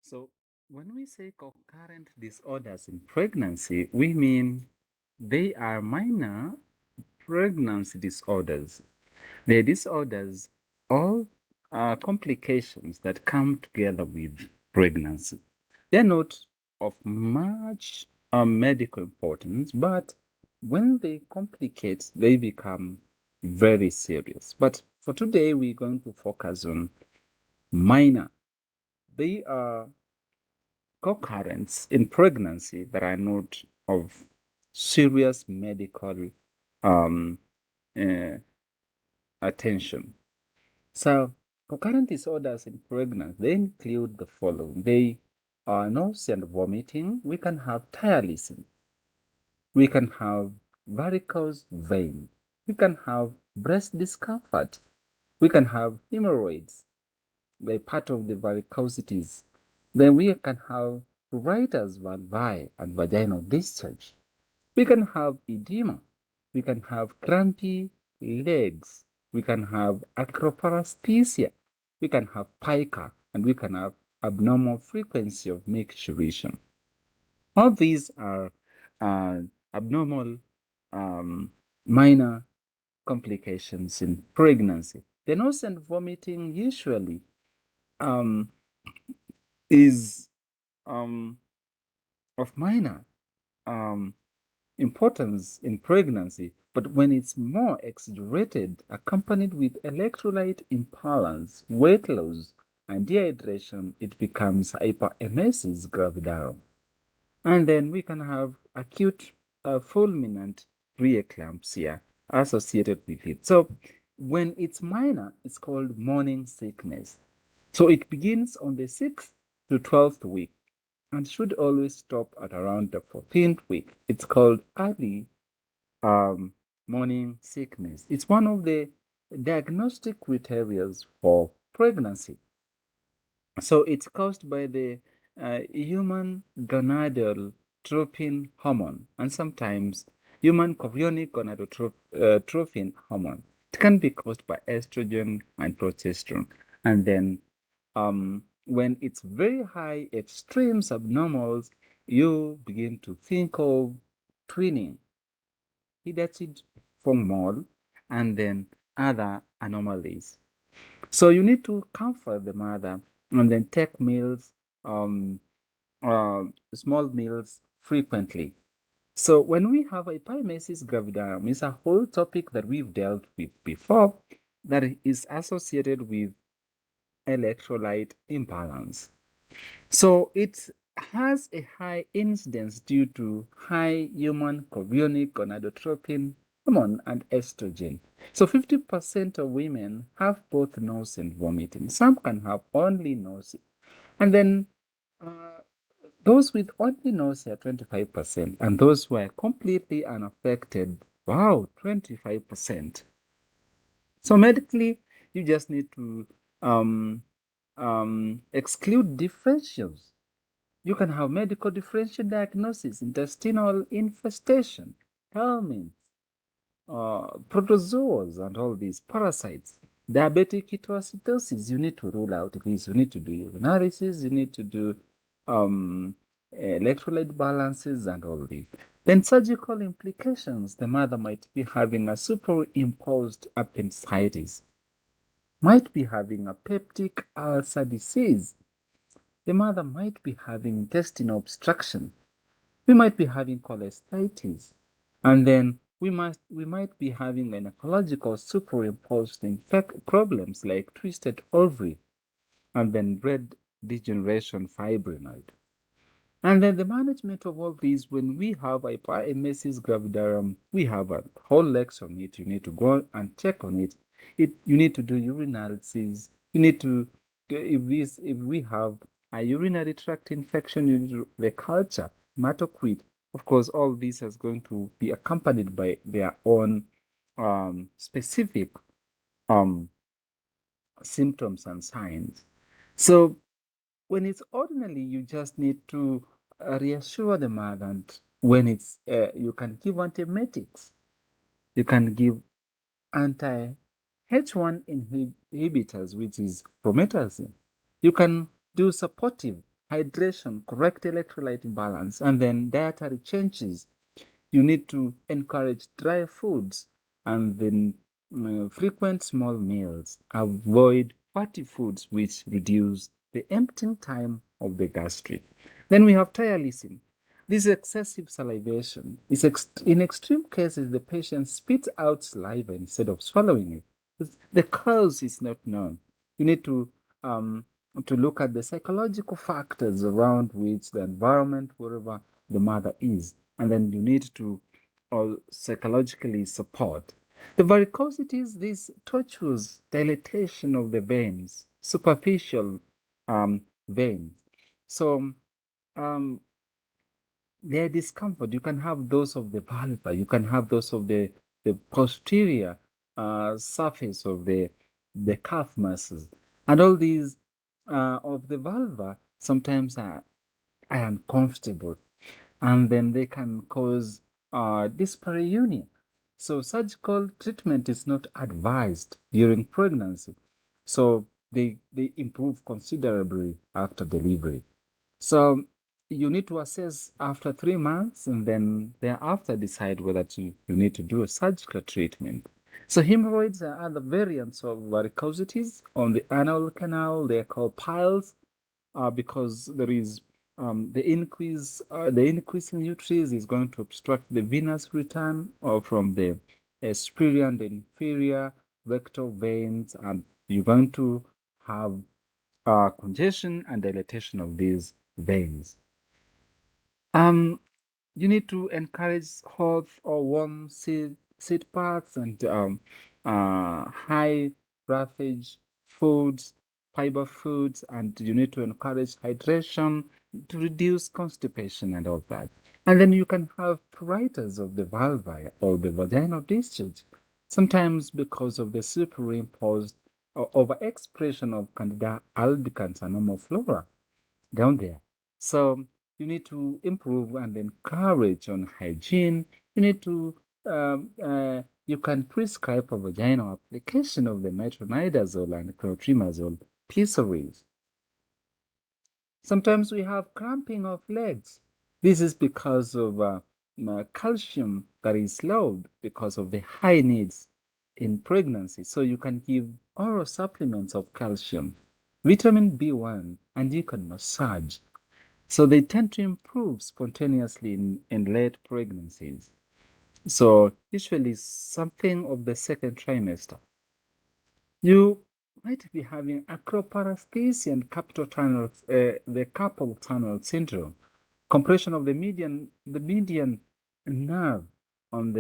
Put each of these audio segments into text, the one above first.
So, when we say concurrent disorders in pregnancy, we mean they are minor pregnancy disorders. They're disorders, all complications that come together with pregnancy. They're not of much medical importance, but when they complicate, they become very serious. But for today, we're going to focus on minor. They are co-currents in pregnancy that are not of serious medical um, uh, attention. So, concurrent disorders in pregnancy, they include the following. They are nausea and vomiting. We can have ptyalism. We can have varicose vein. We can have breast discomfort. We can have hemorrhoids, they're part of the varicosities. Then we can have pruritus valvi and vaginal discharge. We can have edema. We can have crampy legs. We can have acroparesthesia. We can have pica, and we can have abnormal frequency of micturition. All these are uh, abnormal minor complications in pregnancy. The nausea and vomiting usually um, is of minor um, importance in pregnancy, but when it's more exaggerated, accompanied with electrolyte imbalance, weight loss, and dehydration, it becomes hyperemesis gravidarum. And then we can have acute fulminant preeclampsia associated with it. So when it's minor, it's called morning sickness. So it begins on the 6th to 12th week and should always stop at around the 14th week. It's called early morning sickness. It's one of the diagnostic criteria for pregnancy. So it's caused by the human gonadotropin hormone and sometimes human chorionic gonadotropin hormone. It can be caused by estrogen and progesterone. And then when it's very high, extreme subnormals, you begin to think of twinning, hidacid mole, and then other anomalies. So you need to comfort the mother and then take meals, um, small meals frequently. So when we have hyperemesis gravidarum, it's a whole topic that we've dealt with before that is associated with electrolyte imbalance. So it has a high incidence due to high human chorionic gonadotropin hormone and estrogen. So 50% of women have both nausea and vomiting. Some can have only nausea. And then those with only nausea, 25%, and those who are completely unaffected, wow, 25%. So medically, you just need to exclude differentials. You can have medical differential diagnosis, intestinal infestation, helminths, protozoas, and all these parasites. Diabetic ketoacidosis, you need to rule out these. You need to do urinalysis, you need to do electrolyte balances, and all these. Then surgical implications, the mother might be having a superimposed appendicitis, might be having a peptic ulcer disease. The mother might be having intestinal obstruction. We might be having cholestasis. And then we might be having gynecological superimposed problems like twisted ovary and then red degeneration fibrinoid. And then the management of all these, when we have hyperemesis gravidarum, we have a whole lecture on it. You need to go and check on it. You need to do urinalysis. You need to, if we have a urinary tract infection, you need to the culture, hematocrit. Of course, all this is going to be accompanied by their own specific symptoms and signs. So when it's ordinary, you just need to reassure the mother. And when it's, you can give antiemetics. You can give anti-H1 inhibitors, which is promethazine. You can do supportive hydration, correct electrolyte balance, and then dietary changes. You need to encourage dry foods and then frequent small meals. Avoid fatty foods which reduce the emptying time of the gastric. Then we have ptyalism. This excessive salivation is in extreme cases the patient spits out saliva instead of swallowing it. The cause is not known. You need to look at the psychological factors around which the environment wherever the mother is, and then you need to psychologically support. The varicosity is this tortuous dilatation of the veins, superficial veins. So their discomfort, you can have those of the vulva, you can have those of the posterior surface of the calf muscles, and all these of the vulva sometimes are uncomfortable, and then they can cause dyspareunia. So surgical treatment is not advised during pregnancy. So they improve considerably after delivery. So you need to assess after 3 months and then thereafter decide whether you need to do a surgical treatment. So hemorrhoids are other variants of varicosities on the anal canal. They're called piles because there is the increase in nutrients is going to obstruct the venous return from the superior and inferior rectal veins, and you're going to have congestion and dilatation of these veins. You need to encourage hot or warm seed pads and high roughage foods, fiber foods, and you need to encourage hydration to reduce constipation and all that. And then you can have pruritus of the vulva or the vaginal discharge, sometimes because of the superimposed or overexpression of Candida albicans and normal flora down there. So you need to improve and encourage on hygiene. You need to you can prescribe a vaginal application of the metronidazole and clotrimazole pessaries. Sometimes we have cramping of legs. This is because of calcium that is low because of the high needs in pregnancy. So you can give oral supplements of calcium, vitamin B1, and you can massage. So they tend to improve spontaneously in late pregnancies. So usually something of the second trimester. You might be having acroparesthesia and the carpal tunnel syndrome, compression of the median nerve on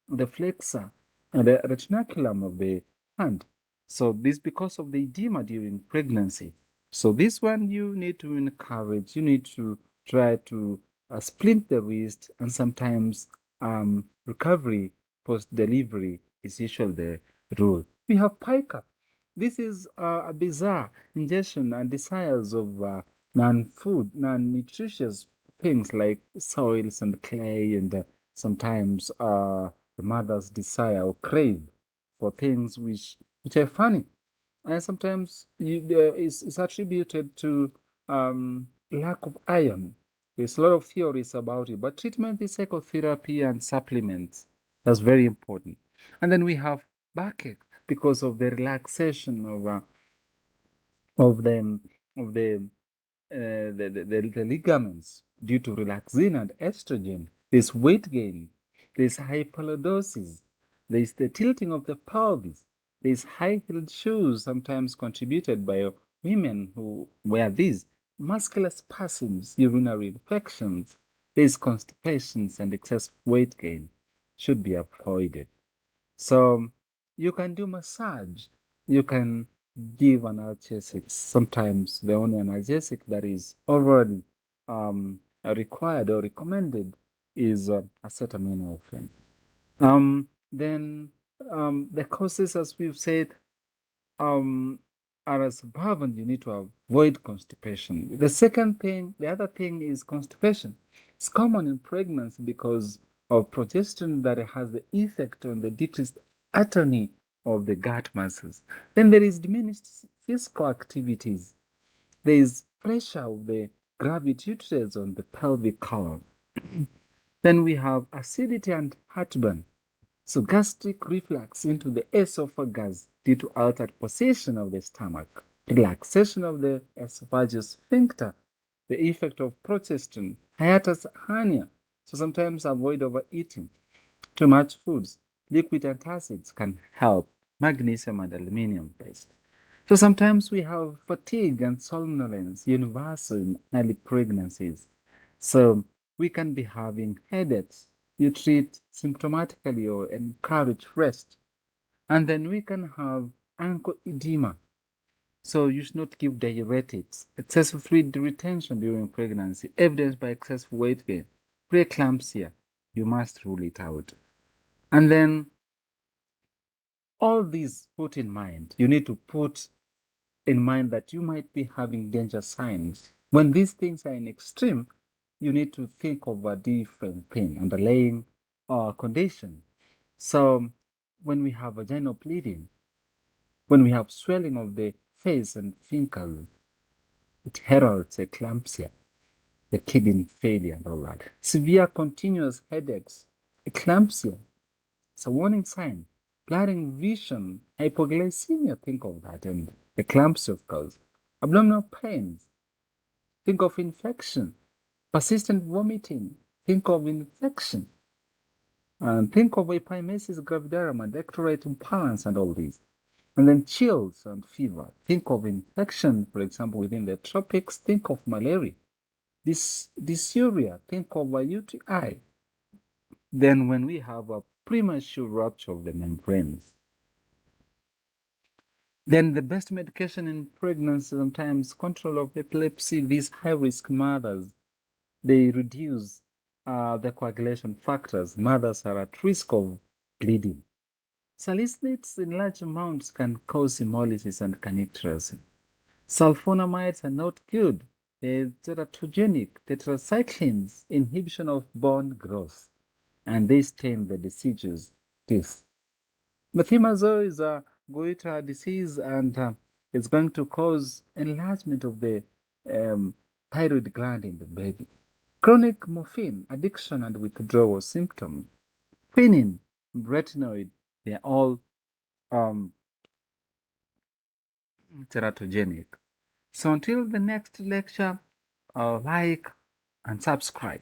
the flexor and the retinaculum of the hand. So this because of the edema during pregnancy. So this one you need to encourage. You need to try to splint the wrist, and sometimes recovery post delivery is usually the rule. We have pica. This is a bizarre ingestion and desires of non-food, non-nutritious things like soils and clay, and sometimes the mother's desire or crave for things which are funny. And sometimes it's attributed to lack of iron. There's a lot of theories about it, but treatment is psychotherapy and supplements. That's very important. And then we have backache because of the relaxation of them of the ligaments due to relaxin and estrogen. There's weight gain. There's hypolordosis. There's the tilting of the pelvis. There's high-heeled shoes, sometimes contributed by women who wear these. Muscular spasms, urinary infections. There's constipations and excessive weight gain. Should be avoided. So you can do massage. You can give analgesics. Sometimes the only analgesic that is already required or recommended is acetaminophen. Then the causes, as we've said, are as above, and you need to avoid constipation. The other thing is constipation. It's common in pregnancy because of progesterone that has the effect on the decreased atony of the gut muscles. Then there is diminished physical activities. There is pressure of the gravity uterus on the pelvic column. Then we have acidity and heartburn. So gastric reflux into the esophagus due to altered position of the stomach, relaxation of the esophageal sphincter, the effect of progestin, hiatus hernia. So sometimes avoid overeating. Too much foods, liquid antacids can help, magnesium and aluminum based. So sometimes we have fatigue and somnolence universal in early pregnancies. So we can be having headaches. You treat symptomatically or encourage rest. And then we can have ankle edema. So you should not give diuretics. Excessive fluid retention during pregnancy, evidenced by excessive weight gain. Preeclampsia, you must rule it out. And then all these put in mind, you need to put in mind that you might be having danger signs. When these things are in extreme, you need to think of a different thing, underlying condition. So when we have vaginal bleeding, when we have swelling of the face and fingers, it heralds eclampsia, the kidney failure and all that. Severe continuous headaches, eclampsia, it's a warning sign. Blurring vision, hypoglycemia, think of that, and eclampsia, of course. Abdominal pains, think of infection. Persistent vomiting, think of infection. And think of epimesis gravidarum and electrolyte imbalance and all these. And then chills and fever. Think of infection, for example, within the tropics. Think of malaria. Dysuria, think of a UTI. Then when we have a premature rupture of the membranes, then the best medication in pregnancy, sometimes control of epilepsy, these high-risk mothers, they reduce the coagulation factors. Mothers are at risk of bleeding. Salicylates in large amounts can cause hemolysis and canictures. Sulfonamides are not good. They're teratogenic. Tetracyclines, inhibition of bone growth, and they stain the deciduous teeth. Methimazole is a goiter disease, and it's going to cause enlargement of the thyroid gland in the baby. Chronic morphine addiction and withdrawal symptom. Quinine, retinoid, they're all teratogenic. So until the next lecture, like and subscribe.